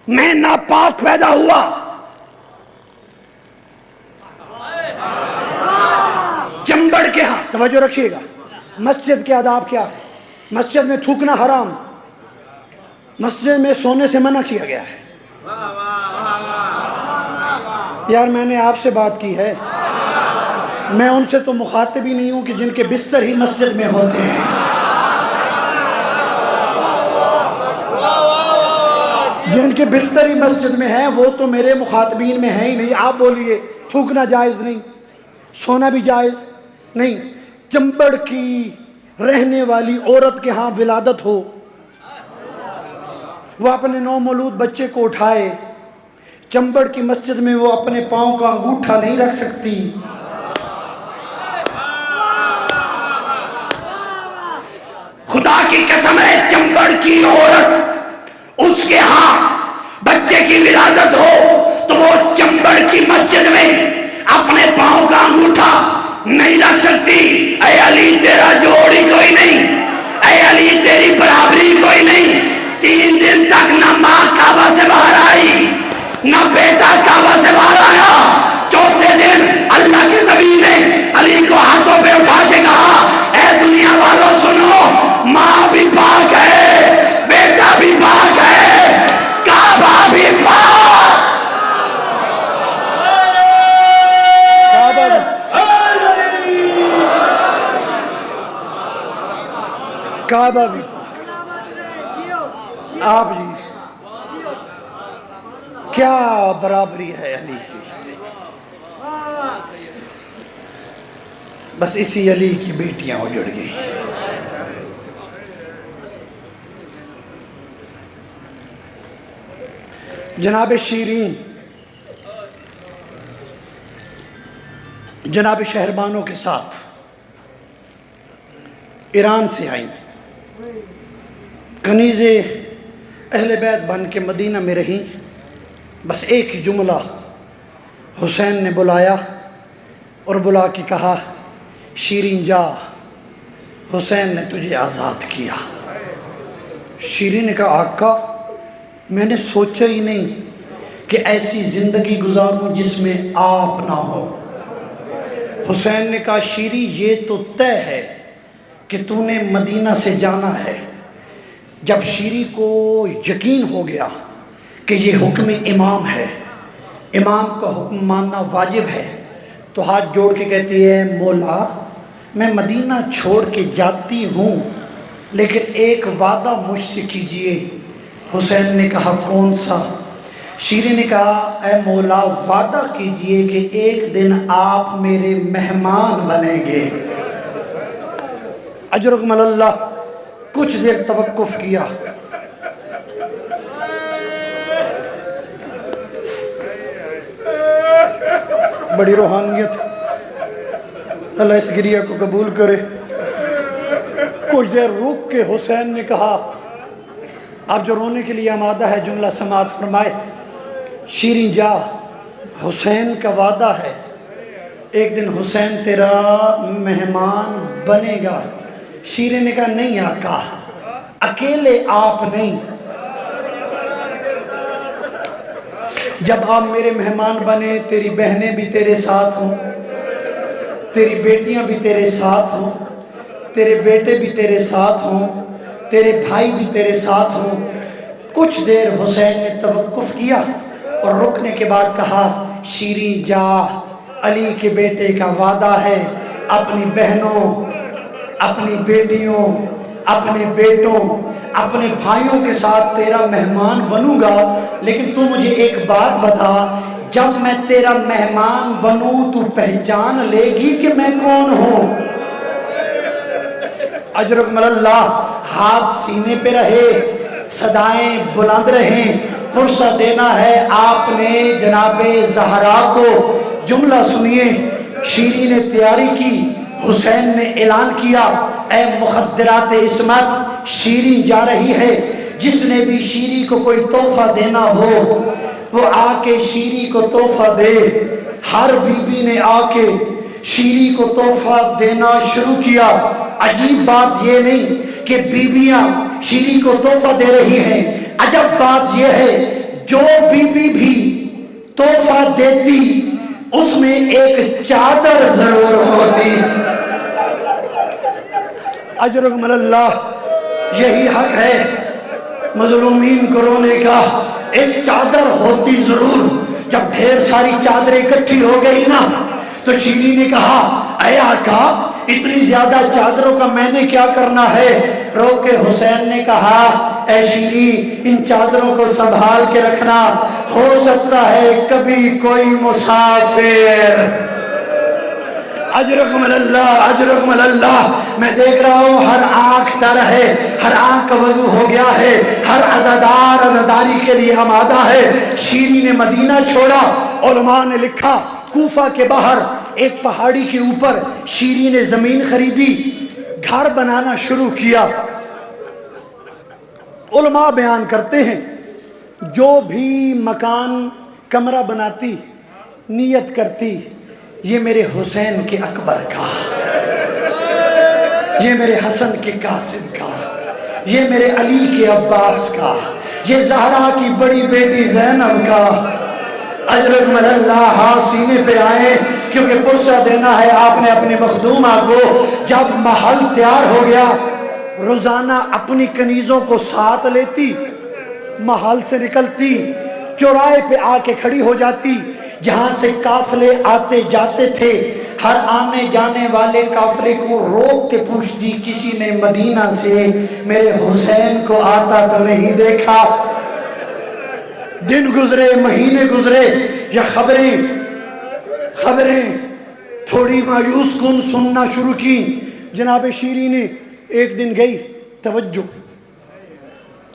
میں ناپاک پیدا ہوا، چمبڑ کے ہاں. توجہ رکھیے گا، مسجد کے آداب کیا ہے. مسجد میں تھوکنا حرام، مسجد میں سونے سے منع کیا گیا ہے. یار میں نے آپ سے بات کی ہے، میں ان سے تو مخاطب ہی نہیں ہوں کہ جن کے بستر ہی مسجد میں ہوتے ہیں. جن کے بستر ہی مسجد میں ہیں وہ تو میرے مخاطبین میں ہیں ہی نہیں. آپ بولیے تھوکنا جائز نہیں، سونا بھی جائز نہیں. چمبڑ کی رہنے والی عورت کے ہاں ولادت ہو، وہ اپنے نو مولود بچے کو اٹھائے، چمبڑ کی مسجد میں وہ اپنے پاؤں کا انگوٹھا نہیں رکھ سکتی. خدا کی قسم ہے، چمبڑ کی عورت اس کے ہاں بچے کی ولادت ہو تو وہ چمبڑ کی مسجد میں اپنے پاؤں کا انگوٹھا نہیں رکھ سکتی. اے علی تیرا جوڑی کوئی نہیں، اے علی تیری برابری کوئی نہیں. 3 دن تک نہ ماں کعبہ سے باہر آئی، نہ بیٹا کعبہ سے باہر آیا. چوتھے دن اللہ کے نبی نے علی کو ہاتھوں پہ اٹھا کے کہا اے دنیا والوں سنو، ماں بھی پاک ہے، بیٹا بھی پاک ہے، کعبہ بھی پاک. کعبہ بھی پاک. آپ جی کیا برابری ہے علی کی. بس اسی علی کی بیٹیاں اجڑ گئی. جناب شیرین جناب شہربانوں کے ساتھ ایران سے آئیں، کنیز اہل بیت بن کے مدینہ میں رہیں. بس ایک ہی جملہ حسین نے بلایا اور بلا کے کہا شیرین جا، حسین نے تجھے آزاد کیا. شیرین نے کہا آقا میں نے سوچا ہی نہیں کہ ایسی زندگی گزاروں جس میں آپ نہ ہو. حسین نے کہا شیری یہ تو طے ہے کہ تو نے مدینہ سے جانا ہے. جب شیری کو یقین ہو گیا کہ یہ حکم امام ہے، امام کا حکم ماننا واجب ہے، تو ہاتھ جوڑ کے کہتی ہے مولا میں مدینہ چھوڑ کے جاتی ہوں لیکن ایک وعدہ مجھ سے کیجئے. حسین نے کہا کون سا؟ شیری نے کہا اے مولا وعدہ کیجئے کہ ایک دن آپ میرے مہمان بنیں گے. اجرکم اللہ. کچھ دیر توقف کیا، بڑی روحانیت، اللہ اس گریہ کو قبول کرے۔ کچھ دیر رک کے حسین نے کہا، آپ جو رونے کے لیے آمادہ ہے جملہ سماعت فرمائے۔ شیریں جا، حسین کا وعدہ ہے ایک دن حسین تیرا مہمان بنے گا۔ شیریں نے کہا نہیں آقا، اکیلے آپ نہیں، جب آپ میرے مہمان بنے تیری بہنیں بھی تیرے ساتھ ہوں، تیری بیٹیاں بھی تیرے ساتھ ہوں، تیرے بیٹے بھی تیرے ساتھ ہوں، تیرے بھائی بھی تیرے ساتھ ہوں۔ کچھ دیر حسین نے توقف کیا اور رکنے کے بعد کہا، شیریں جا، علی کے بیٹے کا وعدہ ہے، اپنی بہنوں، اپنی بیٹیوں، اپنے بیٹوں، اپنے بھائیوں کے ساتھ تیرا مہمان بنوں گا، لیکن تو مجھے ایک بات بتا، جب میں تیرا مہمان بنوں تو پہچان لے گی کہ میں کون ہوں؟ اجرکم اللہ، ہاتھ سینے پہ رہے، صدائیں بلند رہیں، پرسہ دینا ہے آپ نے جناب زہرا کو۔ جملہ سنیے، شیریں نے تیاری کی، حسین نے اعلان کیا، اے مخدرات عصمت، شیریں جا رہی ہے، جس نے بھی شیریں کو کوئی تحفہ دینا ہو وہ آ کے شیریں کو تحفہ دے۔ ہر بی بی نے آ کے شیریں کو تحفہ دینا شروع کیا۔ عجیب بات یہ نہیں کہ بیویاں شیریں کو تحفہ دے رہی ہیں، عجب بات یہ ہے جو بی بی بھی تحفہ دیتی اس میں ایک چادر ضرور ہوتی۔ اجرکم اللہ، یہی حق ہے مظلومین کو رونے کا، ایک چادر ہوتی ضرور۔ جب ڈھیر ساری چادریں اکٹھی ہو گئی نا تو شیریں نے کہا، اے آقا اتنی زیادہ چادروں کا میں نے کیا کرنا ہے؟ رو کے حسین نے کہا، اے شیریں ان چادروں کو سنبھال کے رکھنا، ہو سکتا ہے کبھی کوئی مسافر۔ اجرکم اللہ، اجرکم اللہ، میں دیکھ رہا ہوں ہر آنکھ تر ہے، ہر آنکھ کا وضو ہو گیا ہے، ہر عزادار عزاداری کے لیے آمادہ ہے۔ شیریں نے مدینہ چھوڑا، علماء نے لکھا کوفہ کے باہر ایک پہاڑی کے اوپر شیریں نے زمین خریدی، گھر بنانا شروع کیا۔ علماء بیان کرتے ہیں جو بھی مکان کمرہ بناتی نیت کرتی، یہ میرے حسین کے اکبر کا، یہ میرے حسن کے قاسم کا، یہ میرے علی کے عباس کا، یہ زہرا کی بڑی بیٹی زینب کا۔ اجرکم اللہ، ہاتھ سینے پہ آئے کیونکہ پرسہ دینا ہے آپ نے اپنی مخدومہ کو۔ جب محل تیار ہو گیا، روزانہ اپنی کنیزوں کو ساتھ لیتی، محل سے نکلتی، چوراہے پہ آ کے کھڑی ہو جاتی، جہاں سے قافلے آتے جاتے تھے، ہر آنے جانے والے قافلے کو روک کے پوچھتی، کسی نے مدینہ سے میرے حسین کو آتا تو نہیں دیکھا؟ دن گزرے، مہینے گزرے، یا خبریں تھوڑی مایوس کن سننا شروع کی۔ جناب شیریں نے ایک دن گئی، توجہ،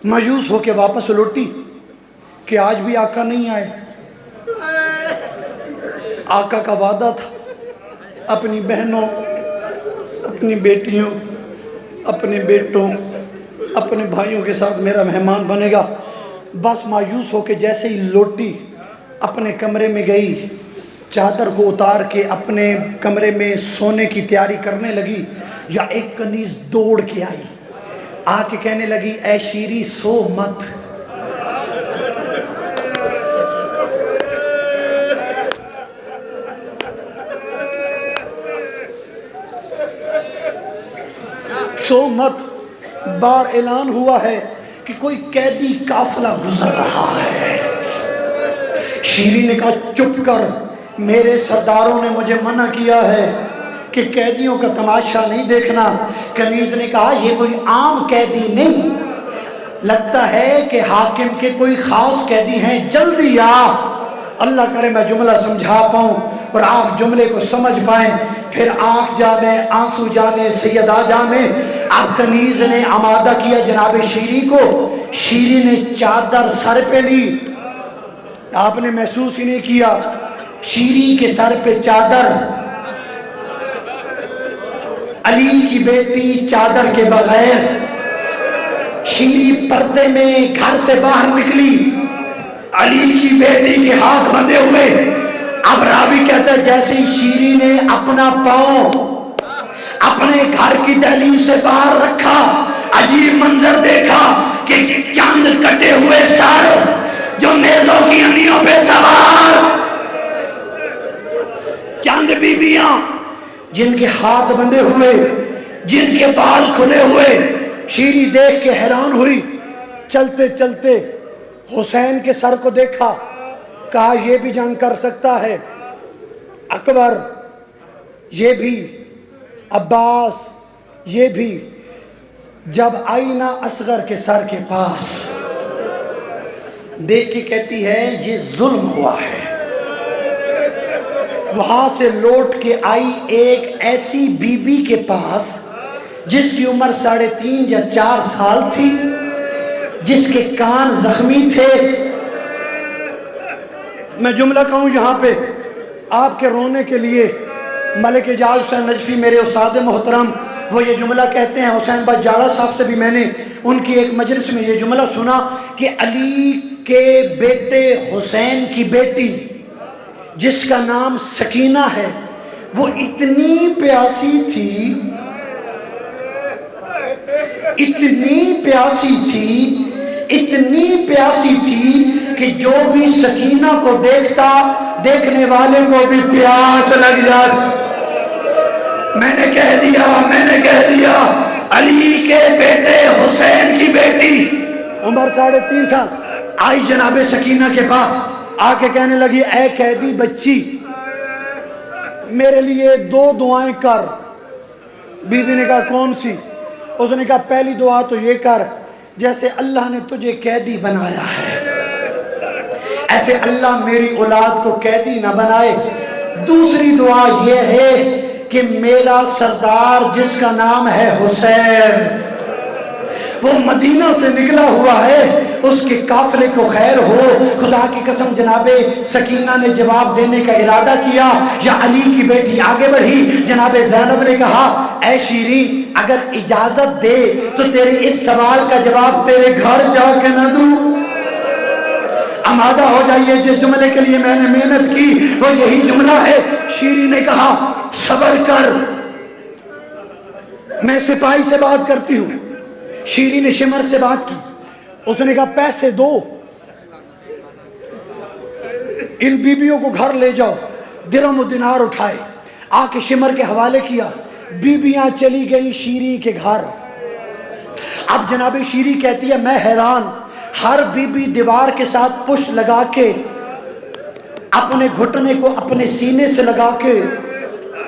مایوس ہو کے واپس لوٹی کہ آج بھی آقا نہیں آئے۔ آقا کا وعدہ تھا اپنی بہنوں، اپنی بیٹیوں، اپنے بیٹوں، اپنے بھائیوں کے ساتھ میرا مہمان بنے گا۔ بس مایوس ہو کے جیسے ہی لوٹی، اپنے کمرے میں گئی، چادر کو اتار کے اپنے کمرے میں سونے کی تیاری کرنے لگی، یا ایک کنیز دوڑ کے آئی، آ کے کہنے لگی، اے شیریں سو مت، سو مت، بار اعلان ہوا ہے کہ کوئی قیدی قافلہ گزر رہا ہے۔ شیریں نے کہا چپ کر، میرے سرداروں نے مجھے منع کیا ہے کہ قیدیوں کا تماشا نہیں دیکھنا۔ کنیز نے کہا یہ کوئی عام قیدی نہیں، لگتا ہے کہ حاکم کے کوئی خاص قیدی ہیں، جلدی آ۔ اللہ کرے میں جملہ سمجھا پاؤں اور آپ جملے کو سمجھ پائیں۔ پھر آنکھ جانے، آنسو جانے، سیدہ جانے، اب کنیز نے آمادہ کیا جناب شیریں کو۔ شیریں نے چادر سر پہ لی، آپ نے محسوس ہی نہیں کیا، شیری کے سر پہ چادر، علی کی بیٹی چادر کے بغیر، شیری پردے میں گھر سے باہر نکلی، علی کی بیٹی کے ہاتھ بندھے ہوئے۔ اب راوی کہتا ہے جیسے ہی شیری نے اپنا پاؤں اپنے گھر کی دہلیز سے باہر رکھا، عجیب منظر دیکھا کہ چند کٹے ہوئے سر جو نیزوں کی انیوں پہ سوار، چند بیویاں جن کے ہاتھ بندھے ہوئے، جن کے بال کھلے ہوئے۔ شیری دیکھ کے حیران ہوئی، چلتے چلتے حسین کے سر کو دیکھا، کہا یہ بھی جنگ کر سکتا ہے، اکبر یہ بھی، عباس یہ بھی۔ جب آئی نا اصغر کے سر کے پاس دیکھ کے کہتی ہے یہ ظلم ہوا ہے۔ وہاں سے لوٹ کے آئی ایک ایسی بی بی کے پاس جس کی عمر 3.5 یا 4 سال تھی، جس کے کان زخمی تھے۔ میں جملہ کہوں یہاں پہ آپ کے رونے کے لیے، ملک اعجاز حسین نجفی میرے استاد محترم وہ یہ جملہ کہتے ہیں، حسین بھائی جاڑا صاحب سے بھی میں نے ان کی ایک مجلس میں یہ جملہ سنا کہ علی کے بیٹے حسین کی بیٹی جس کا نام سکینہ ہے، وہ اتنی پیاسی تھی، اتنی پیاسی تھی، اتنی پیاسی تھی کہ جو بھی سکینہ کو دیکھتا، دیکھنے والے کو بھی پیاس لگ جاتی۔ میں نے کہہ دیا علی کے بیٹے حسین کی بیٹی، عمر 3.5 سال، آئی جناب سکینہ کے پاس، آ کے کہنے لگی اے قیدی بچی میرے لیے 2 دعائیں کر۔ بی بی نے کہا کون سی؟ اس نے کہا پہلی دعا تو یہ کر، جیسے اللہ نے تجھے قیدی بنایا ہے ایسے اللہ میری اولاد کو قیدی نہ بنائے۔ دوسری دعا یہ ہے کہ میرا سردار جس کا نام ہے حسین، وہ مدینہ سے نکلا ہوا ہے، اس کے قافلے کو خیر ہو۔ خدا کی قسم جناب سکینہ نے جواب دینے کا ارادہ کیا، یا علی کی بیٹی آگے بڑھی، جناب زینب نے کہا اے شیری اگر اجازت دے تو تیرے اس سوال کا جواب تیرے گھر جا کے نہ دوں؟ آمادہ ہو جائیے، جس جملے کے لیے میں نے محنت کی وہ یہی جملہ ہے۔ شیری نے کہا صبر کر، میں سپاہی سے بات کرتی ہوں۔ شیری نے شمر سے بات کی، اس نے کہا پیسے دو، ان بیبیوں کو گھر لے جاؤ۔ درہم و دینار اٹھائے، آ کے شمر کے حوالے کیا، بیبیاں چلی گئی شیری کے گھر۔ اب جناب شیری کہتی ہے میں حیران، ہر بی بی دیوار کے ساتھ پشت لگا کے اپنے گھٹنے کو اپنے سینے سے لگا کے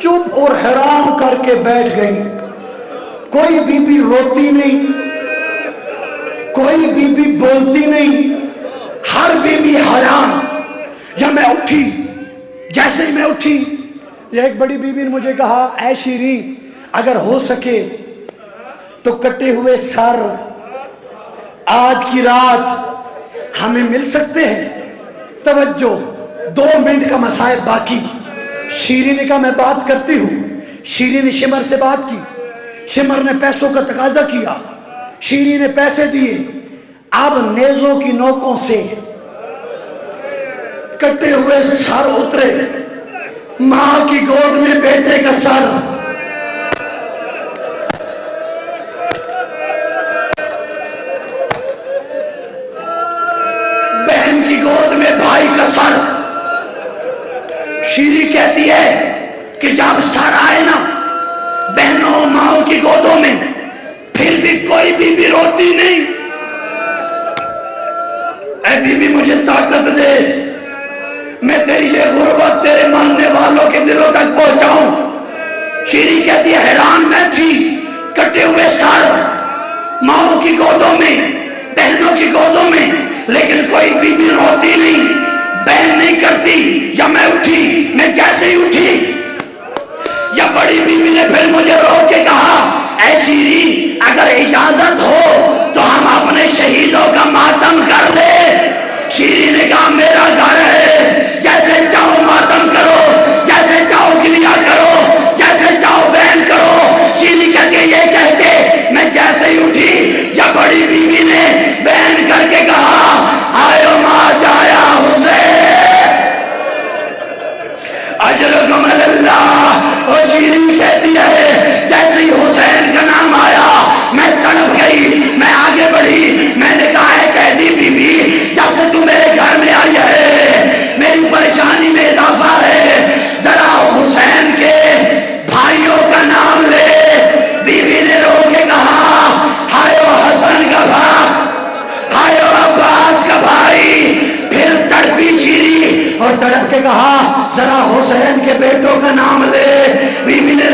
چپ اور حیران کر کے بیٹھ گئی۔ کوئی بی بی روتی نہیں، کوئی بی بی بولتی نہیں، ہر بی بی حیران۔ یا میں اٹھی، جیسے ہی میں اٹھی یہ ایک بڑی بی بی نے مجھے کہا اے شیری اگر ہو سکے تو کٹے ہوئے سر آج کی رات ہمیں مل سکتے ہیں؟ توجہ، 2 منٹ کا مسائل باقی۔ شیری نے کہا میں بات کرتی ہوں۔ شیری نے شمر سے بات کی، شمر نے پیسوں کا تقاضا کیا، شیری نے پیسے دیے۔ اب نیزوں کی نوکوں سے کٹے ہوئے سر اترے، ماں کی گود میں بیٹے کا سر، بہن کی گود میں بھائی کا سر۔ شیری کہتی ہے کہ جب سر آئے نا بہنوں ماں کی گودوں میں، پھر بھی کوئی بی بی روتی نہیں۔ اے بی بی مجھے طاقت دے، میں تیری یہ غربت تیرے ماننے والوں کے دلوں تک پہنچاؤں۔ شیری کہتی ہے حیران میں تھی، کٹے ہوئے سر ماں کی گودوں میں، بہنوں کی گودوں میں، لیکن کوئی بی بی روتی نہیں، بہن نہیں کرتی۔ یا میں اٹھی، میں جیسے ہی اٹھی یا بڑی بی بی نے پھر مجھے روک کے کہا اے شیری اگر اجازت ہو تو ہم اپنے شہیدوں کا ماتم کر لیں۔ شیری نے کہا میرا گھر ہے، جیسے جاؤ ماتم کر کے کہا ذرا حسین کے بیٹوں کا نام لے. بیوی نے